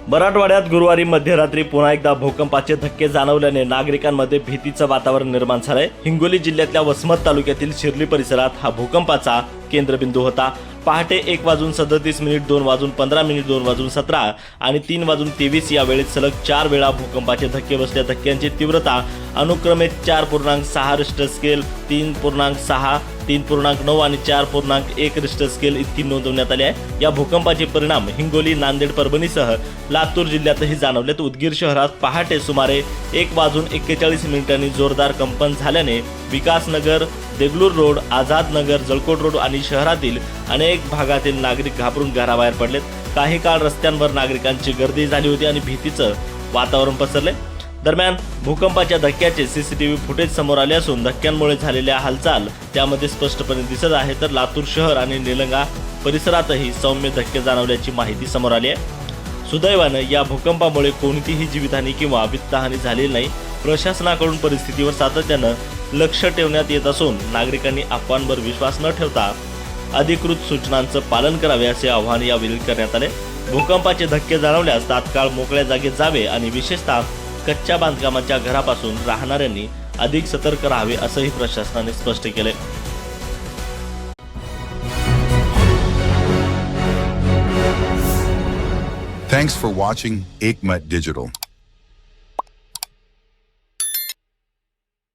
मराठवाड्यात गुरुवारी मध्यरात्री पुन्हा एकदा भूकंपाचे धक्के जाणवल्याने नागरिकांमध्ये भीतीचं वातावरण निर्माण झालंय। हिंगोली जिल्ह्यातल्या वसमत तालुक्यातील शिर्ली परिसरात हा भूकंपाचा केंद्रबिंदू होता। पहाटे 1:37 2:15 2:17 आणि 3:23 या वेळेत सलग 4 वेळा भूकंपाचे धक्के बसल्या। धक्क्यांची तीव्रता अनुक्रमे 4.6 रिश्टर स्केल, 3.6, 3.9 आणि 4.1 रिश्टर स्केल इतकी नोंदवण्यात आली आहे। या भूकंपाचे परिणाम हिंगोली, नांदेड, परभणीसह लातूर जिल्ह्यातही जाणवलेत। उदगीर शहरात पहाटे सुमारे 1:41 जोरदार कंपन झाल्याने विकासनगर, देगलूर रोड, आझाद नगर, जळकोट रोड आणि शहरातील अनेक भागातील नागरिक घाबरून घराबाहेर पडलेत। काही काळ रस्त्यांवर नागरिकांची गर्दी झाली होती आणि भीतीचं वातावरण पसरले। दरम्यान भूकंपाच्या धक्क्याचे सीसीटीव्ही फुटेज समोर आले असून धक्क्यांमुळे झालेल्या हालचाल त्यामध्ये स्पष्टपणे दिसत आहे। तर लातूर शहर आणि निलंगा परिसरातही सौम्य धक्के जाणवल्याची माहिती समोर आली आहे। सुदैवाने या भूकंपामुळे कोणतीही जीवितहानी किंवा वित्तहानी झालेली नाही। प्रशासनाकडून परिस्थितीवर सातत्यानं लक्ष ठेवण्यात येत असून नागरिकांनी अफवांवर विश्वास न ठेवता अधिकृत सूचनांचं पालन करावे असे आवाहन यावेळी करण्यात आले। भूकंपाचे धक्के जाणवल्यास तात्काळ मोकळ्या जागेत जावे आणि विशेषतः कच्च्या बांधकामाच्या घरापासून राहणाऱ्यांनी अधिक सतर्क राहावे असंही प्रशासनाने स्पष्ट केले। Thanks for watching Ekmat Digital.